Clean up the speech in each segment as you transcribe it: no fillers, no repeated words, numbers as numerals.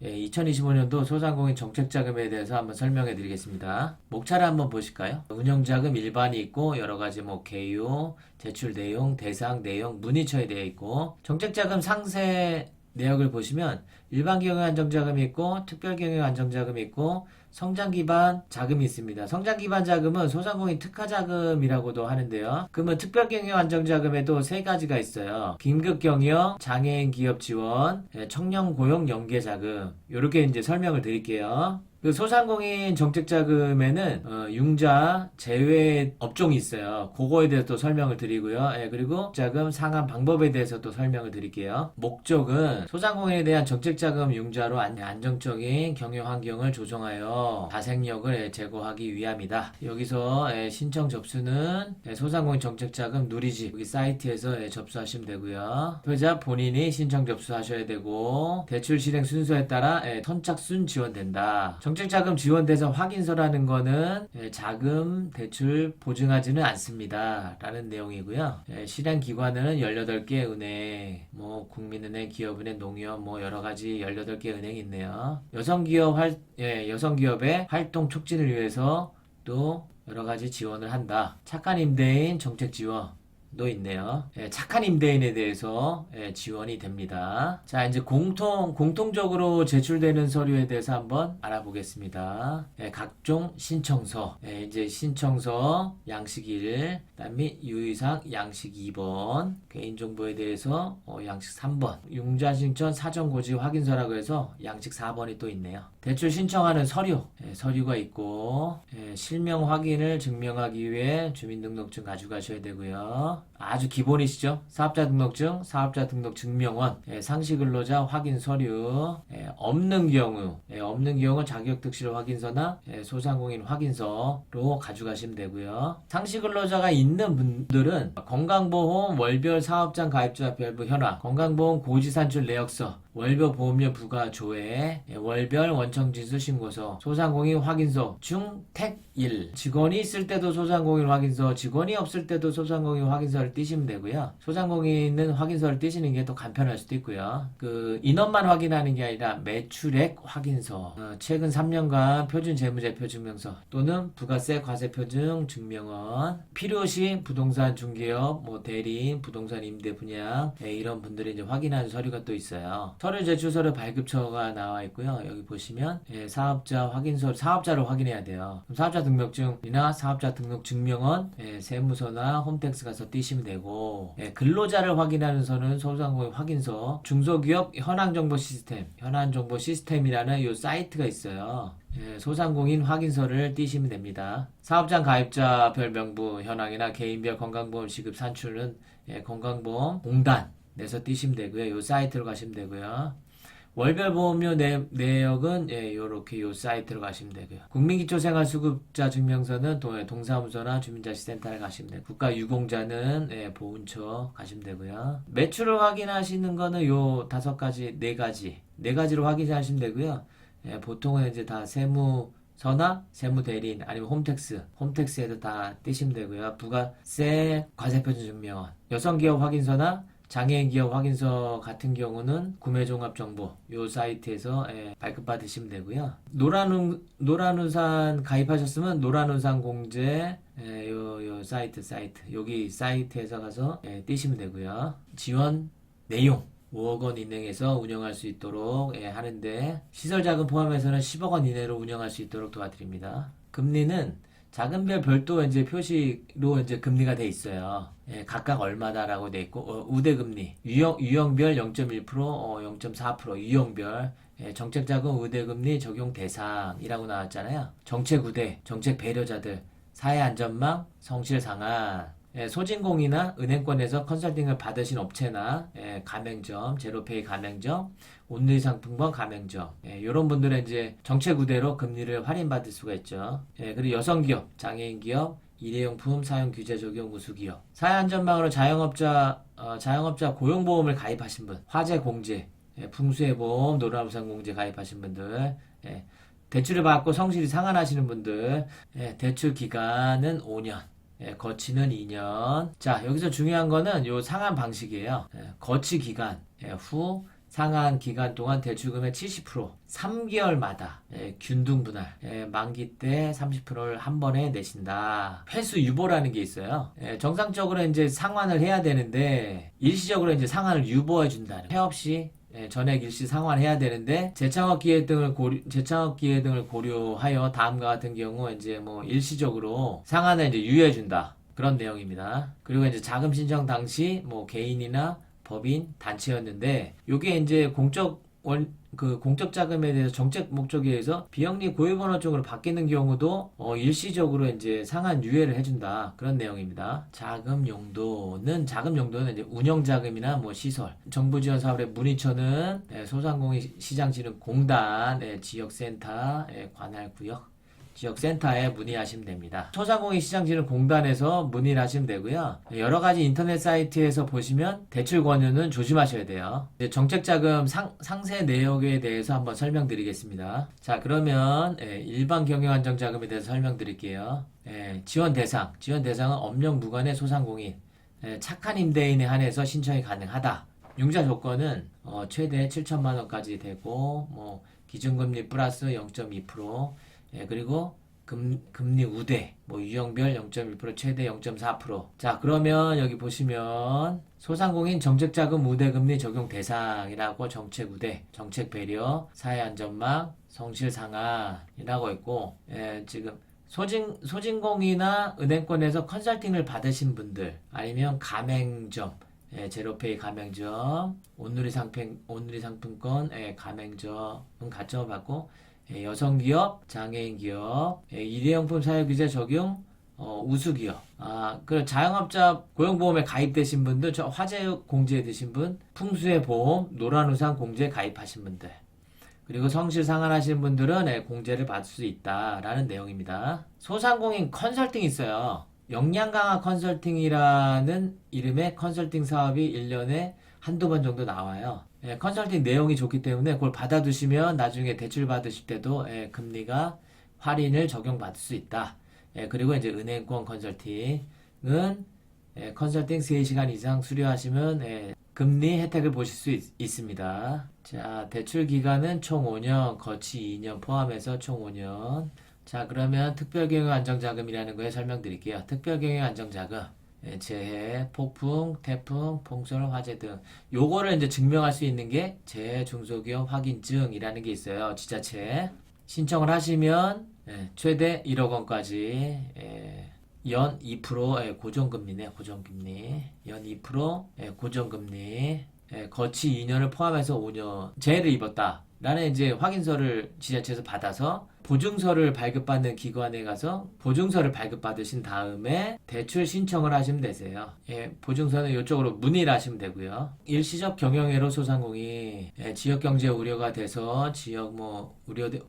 2025년도 소상공인 정책자금에 대해서 한번 설명해 드리겠습니다. 목차를 한번 보실까요? 운영자금 일반이 있고 여러 가지 개요, 제출 내용, 대상 내용, 문의처에 되어 있고 정책자금 상세 내역을 보시면 일반 경영 안정자금이 있고 특별 경영 안정자금이 있고 성장 기반 자금이 있습니다. 성장 기반 자금은 소상공인 특화 자금이라고도 하는데요. 그러면 특별 경영 안정자금에도 세 가지가 있어요. 긴급 경영, 장애인 기업 지원, 청년 고용 연계 자금. 이렇게 이제 설명을 드릴게요. 그 소상공인 정책자금에는 융자 제외 업종이 있어요. 그거에 대해서 또 설명을 드리고요. 그리고 자금 상환 방법에 대해서 또 설명을 드릴게요. 목적은 소상공인에 대한 정책자금 융자로 안정적인 경영 환경을 조성하여 자생력을 제고하기 위함이다. 여기서 신청 접수는 소상공인 정책자금 누리집 여기 사이트에서 접수하시면 되고요. 소유자 본인이 신청 접수하셔야 되고 대출 실행 순서에 따라 선착순 지원된다. 정책자금 지원 대상 확인서라는 거는 자금 대출 보증하지는 않습니다. 라는 내용이고요. 실행 기관은 18개 은행, 국민은행, 기업은행, 농협, 여러 가지 18개 은행이 있네요. 여성기업의 활동 촉진을 위해서 또 여러 가지 지원을 한다. 착한 임대인 정책 지원. 도 있네요. 착한 임대인에 대해서 지원이 됩니다. 자, 이제 공통적으로 제출되는 서류에 대해서 한번 알아보겠습니다. 각종 신청서, 이제 신청서 양식 1, 그다음에 유의사항 양식 2번, 개인정보에 대해서 양식 3번, 융자신청 사전고지 확인서라고 해서 양식 4번이 또 있네요. 대출 신청하는 서류가 있고, 실명 확인을 증명하기 위해 주민등록증 가져가셔야 되고요. 아주 기본이시죠. 사업자 등록증, 사업자 등록 증명원, 상시근로자 확인 서류, 없는 경우 자격특실 확인서나 소상공인 확인서로 가져가시면 되고요. 상시근로자가 있는 분들은 건강보험 월별 사업장 가입자 별부 현황, 건강보험 고지산출 내역서, 월별 보험료 부과 조회, 월별 원청지수 신고서, 소상공인 확인서 중 택 1. 직원이 있을 때도 소상공인 확인서, 직원이 없을 때도 소상공인 확인서를 띄시면 되고요. 소상공인은 확인서를 띄시는 게 더 간편할 수도 있고요. 그 인원만 확인하는 게 아니라 매출액 확인서, 최근 3년간 표준 재무제표 증명서 또는 부가세 과세표증 증명원, 필요시 부동산 중개업, 대리인, 부동산 임대 분양 이런 분들이 이제 확인하는 서류가 또 있어요. 서류 제출서류 발급처가 나와 있고요. 여기 보시면 사업자 확인서, 사업자를 확인해야 돼요. 그럼 사업자 등록증이나 사업자 등록 증명원, 세무서나 홈택스 가서 띄시면 되고, 근로자를 확인하는 서는 소상공인 확인서, 중소기업 현황정보 시스템이라는 이 사이트가 있어요. 소상공인 확인서를 띄시면 됩니다. 사업장 가입자별 명부 현황이나 개인별 건강보험 시급 산출은 건강보험 공단 내서 띄시면 되고요. 이 사이트로 가시면 되고요. 월별 보험료 내역은 요렇게 요 사이트로 가시면 되고요. 국민기초생활수급자 증명서는 동사무소나 주민자치센터를 가시면 되고, 국가유공자는 보훈처 가시면 되고요. 매출을 확인하시는 거는 요 5가지, 4가지로 확인하시면 되고요. 보통은 이제 다 세무서나 세무대리인 아니면 홈택스에도 다 띄시면 되고요. 부가세 과세표준 증명원, 여성기업 확인서나 장애인 기업 확인서 같은 경우는 구매종합정보 요 사이트에서 발급받으시면 되고요. 노란우산 가입하셨으면 노란우산 공제 요 사이트 여기 사이트에서 가서 띄시면 되고요. 지원 내용 5억 원 이내에서 운영할 수 있도록 하는데, 시설자금 포함해서는 10억 원 이내로 운영할 수 있도록 도와드립니다. 금리는 자금별 별도 이제 표시로 이제 금리가 돼 있어요. 각각 얼마다라고 돼 있고, 우대금리, 유형별 0.1%, 0.4%, 유형별, 정책자금 우대금리 적용 대상이라고 나왔잖아요. 정책 우대, 정책 배려자들, 사회 안전망, 성실 상한, 소진공이나 은행권에서 컨설팅을 받으신 업체나 가맹점, 제로페이 가맹점, 온누리상품권 가맹점 이런 분들은 이제 정책 우대로 금리를 할인받을 수가 있죠. 그리고 여성기업, 장애인기업, 일회용품 사용 규제 적용 우수기업, 사회안전망으로 자영업자 고용보험을 가입하신 분, 화재공제, 풍수해보험, 노란우산공제 가입하신 분들, 대출을 받고 성실히 상환하시는 분들, 대출 기간은 5년. 거치는 2년. 자, 여기서 중요한 거는 요 상환 방식이에요. 거치 기간 후 상한 기간 동안 대출금의 70% 3개월마다 균등 분할 만기 때 30%를 한 번에 내신다. 회수 유보라는 게 있어요. 정상적으로 이제 상환을 해야 되는데 일시적으로 이제 상환을 유보해 준다는 해 없이 전액 일시 상환해야 되는데 재창업 기회 등을 고려하여 다음과 같은 경우 이제 뭐 일시적으로 상환을 이제 유예해 준다. 그런 내용입니다. 그리고 이제 자금 신청 당시 뭐 개인이나 법인, 단체였는데 요게 이제 공적 자금에 대해서 정책 목적에 의해서 비영리 고유번호 쪽으로 바뀌는 경우도 일시적으로 이제 상한 유예를 해준다. 그런 내용입니다. 자금 용도는 이제 운영 자금이나 뭐 시설, 정부 지원 사업의 문의처는 소상공인 시장진흥공단 지역센터 관할 구역 지역센터에 문의하시면 됩니다. 소상공인 시장진흥공단에서 문의를 하시면 되고요. 여러 가지 인터넷 사이트에서 보시면 대출 권유는 조심하셔야 돼요. 정책자금 상세 내역에 대해서 한번 설명드리겠습니다. 자, 그러면 일반 경영안정자금에 대해서 설명드릴게요. 지원 대상은 업력 무관의 소상공인, 착한 임대인에 한해서 신청이 가능하다. 융자 조건은 최대 7천만 원까지 되고 뭐 기준금리 플러스 0.2%, 그리고 금리 우대, 뭐 유형별 0.1%, 최대 0.4%. 자, 그러면 여기 보시면 소상공인 정책자금 우대금리 적용 대상이라고 정책 우대, 정책 배려, 사회 안전망, 성실 상한이라고 있고, 지금 소진공이나 은행권에서 컨설팅을 받으신 분들, 아니면 가맹점, 제로페이 가맹점, 온누리 상품권, 가맹점은 가점을 받고, 여성기업, 장애인기업, 일회용품 사회규제 적용, 우수기업, 그 자영업자 고용보험에 가입되신 분들, 화재 공제에 드신 분, 풍수의 보험, 노란우산 공제에 가입하신 분들, 그리고 성실 상환하신 분들은 공제를 받을 수 있다라는 내용입니다. 소상공인 컨설팅 있어요. 역량 강화 컨설팅이라는 이름의 컨설팅 사업이 1년에 한두 번 정도 나와요. 컨설팅 내용이 좋기 때문에 그걸 받아두시면 나중에 대출 받으실 때도 금리가 할인을 적용받을 수 있다. 그리고 이제 은행권 컨설팅은 컨설팅 3시간 이상 수료하시면 금리 혜택을 보실 수 있습니다. 자, 대출 기간은 총 5년, 거치 2년 포함해서 총 5년. 자, 그러면 특별경영안정자금이라는 거에 설명드릴게요. 특별경영안정자금. 재해, 폭풍, 태풍, 폭설, 화재 등 요거를 이제 증명할 수 있는 게 재해 중소기업 확인증이라는 게 있어요. 지자체 신청을 하시면 최대 1억 원까지 연 2% 고정금리네. 고정금리 연 2% 고정금리 거치 2년을 포함해서 5년 재해를 입었다 라는 이제 확인서를 지자체에서 받아서 보증서를 발급받는 기관에 가서 보증서를 발급받으신 다음에 대출 신청을 하시면 되세요. 보증서는 이쪽으로 문의를 하시면 되고요. 일시적 경영애로 소상공인 지역경제 우려가 돼서 지역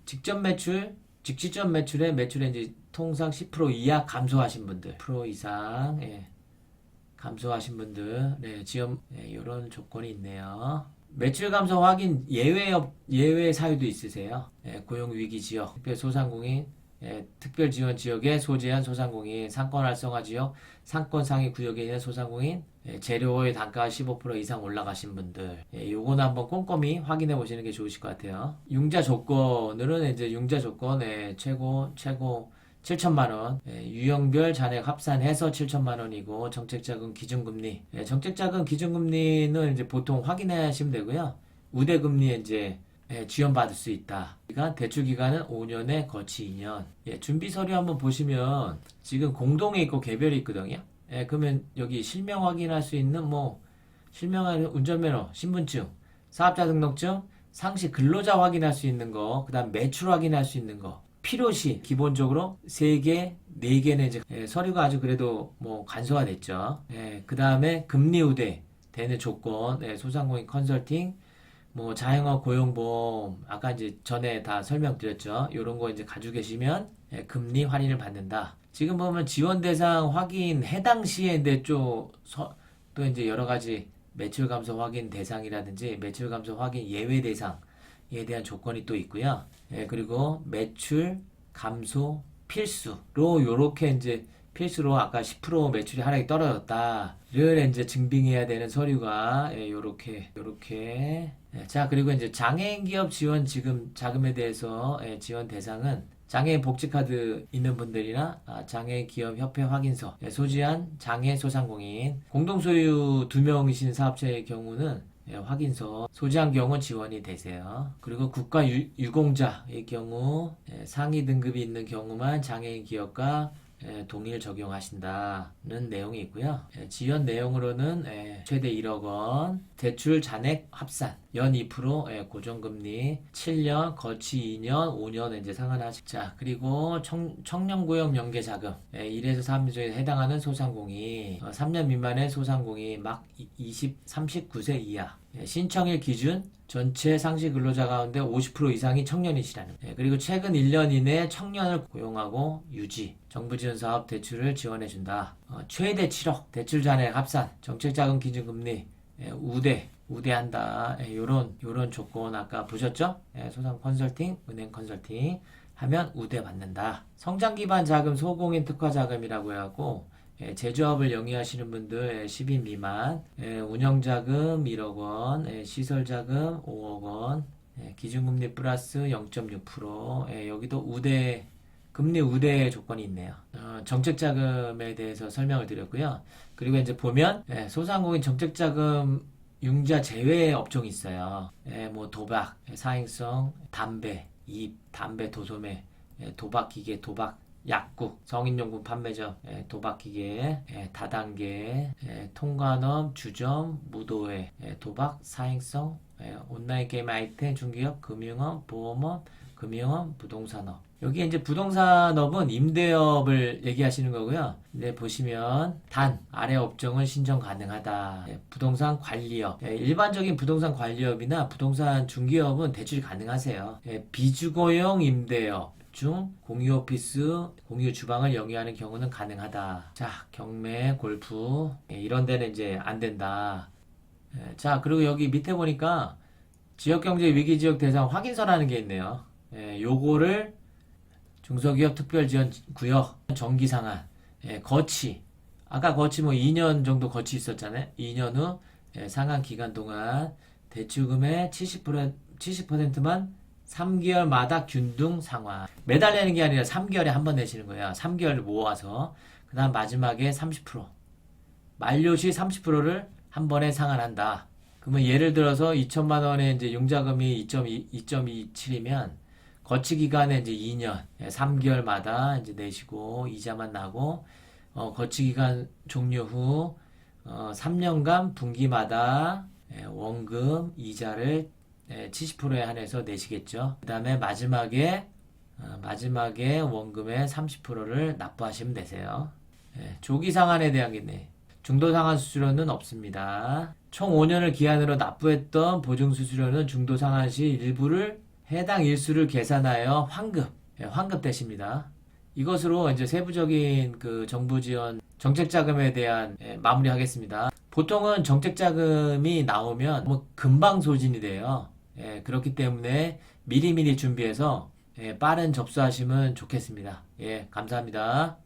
직접 매출의 이제 통상 10% 이하 감소하신 분들, 10% 이상 감소하신 분들, 지원 이런 조건이 있네요. 매출 감소 확인 예외 사유도 있으세요? 고용위기 지역, 특별소상공인, 특별지원 지역에 소재한 소상공인, 상권 활성화 지역, 상권 상위 구역에 있는 소상공인, 재료의 단가가 15% 이상 올라가신 분들, 요거는 한번 꼼꼼히 확인해 보시는 게 좋으실 것 같아요. 융자 조건으로는 이제 융자 조건, 최고 7천만 원, 유형별 잔액 합산해서 7천만 원이고 정책자금 기준금리, 정책자금 기준금리는 이제 보통 확인하시면 되고요. 우대금리에 이제 지원받을 수 있다. 그러니까 대출 기간은 5년에 거치 2년. 준비 서류 한번 보시면 지금 공동에 있고 개별이 있거든요. 그러면 여기 실명 확인할 수 있는 실명하는 운전면허, 신분증, 사업자 등록증, 상시 근로자 확인할 수 있는 거, 그다음 매출 확인할 수 있는 거. 필요시 기본적으로 3개, 4개는 이제 서류가 아주 그래도 간소화됐죠. 그 다음에 금리 우대 되는 조건, 소상공인 컨설팅, 자영업 고용보험 아까 이제 전에 다 설명드렸죠. 이런 거 이제 가지고 계시면 금리 할인을 받는다. 지금 보면 지원 대상 확인 해당 시에 근데 또 이제 여러 가지 매출 감소 확인 대상이라든지 매출 감소 확인 예외 대상 에 대한 조건이 또 있고요. 그리고 매출 감소 필수로 요렇게 이제 필수로 아까 10% 매출이 하락이 떨어졌다를 이제 증빙해야 되는 서류가 요렇게 자, 그리고 이제 장애인 기업 지원 지금 자금에 대해서 지원 대상은 장애인 복지카드 있는 분들이나 장애인 기업 협회 확인서 소지한 장애 소상공인, 공동소유 2명이신 사업체의 경우는 확인서 소지한 경우 지원이 되세요. 그리고 국가 유공자의 경우 상위 등급이 있는 경우만 장애인 기업과 동일 적용하신다는 내용이 있고요. 지원 내용으로는 최대 1억 원, 대출 잔액 합산, 연 2%, 고정금리 7년, 거치 2년, 5년 이제 상환하시. 자, 그리고 청년고용 연계자금 1에서 3주에 해당하는 소상공인, 3년 미만의 소상공인 막 39세 이하, 신청일 기준 전체 상시 근로자 가운데 50% 이상이 청년이시라는. 그리고 최근 1년 이내 청년을 고용하고 유지, 정부 지원 사업 대출을 지원해준다. 최대 7억, 대출 잔액 합산, 정책자금 기준금리, 우대한다. 요런 조건 아까 보셨죠? 소상 컨설팅, 은행 컨설팅 하면 우대 받는다. 성장 기반 자금 소공인 특화 자금이라고 하고 제조업을 영위하시는 분들 10인 미만, 운영자금 1억 원, 시설자금 5억 원, 기준금리 플러스 0.6%, 여기도 금리 우대 조건이 있네요. 정책자금에 대해서 설명을 드렸고요. 그리고 이제 보면 소상공인 정책자금 융자 제외 업종이 있어요. 뭐 도박, 사행성, 담배, 담배 도소매, 도박기계, 약국, 성인용품 판매점, 도박기계, 다단계, 통관업, 주점, 무도회, 도박, 사행성, 온라인 게임 아이템, 중개업, 금융업, 보험업, 부동산업. 여기 이제 부동산업은 임대업을 얘기하시는 거고요. 네, 보시면 아래 업종은 신청 가능하다. 부동산 관리업, 일반적인 부동산 관리업이나 부동산 중개업은 대출이 가능하세요. 비주거용 임대업 중 공유 오피스, 공유 주방을 영위하는 경우는 가능하다. 자, 경매, 골프 이런 데는 이제 안 된다. 자, 그리고 여기 밑에 보니까 지역경제 위기지역 대상 확인서라는 게 있네요. 요거를 중소기업 특별지원구역 정기상한 거치, 아까 거치 뭐 2년 정도 거치 있었잖아요. 2년 후 상한 기간 동안 대출금의 70%만 3개월마다 균등 상환. 매달 내는 게 아니라 3개월에 한 번 내시는 거야. 3개월을 모아서 그 다음 마지막에 30%, 만료 시 30%를 한 번에 상환한다. 그러면 예를 들어서 2천만 원의 이제 융자금이 2.27이면 거치 기간에 이제 2년, 3개월마다 이제 내시고 이자만 나고, 거치 기간 종료 후 3년간 분기마다 원금 이자를 70%에 한해서 내시겠죠. 그 다음에 마지막에 원금의 30%를 납부하시면 되세요. 조기 상환에 대한 게 있네. 중도 상환 수수료는 없습니다. 총 5년을 기한으로 납부했던 보증 수수료는 중도 상환 시 일부를 해당 일수를 계산하여 환급되십니다. 이것으로 이제 세부적인 그 정부 지원 정책 자금에 대한 마무리하겠습니다. 보통은 정책 자금이 나오면 뭐 금방 소진이 돼요. 그렇기 때문에 미리미리 준비해서 빠른 접수하시면 좋겠습니다. 감사합니다.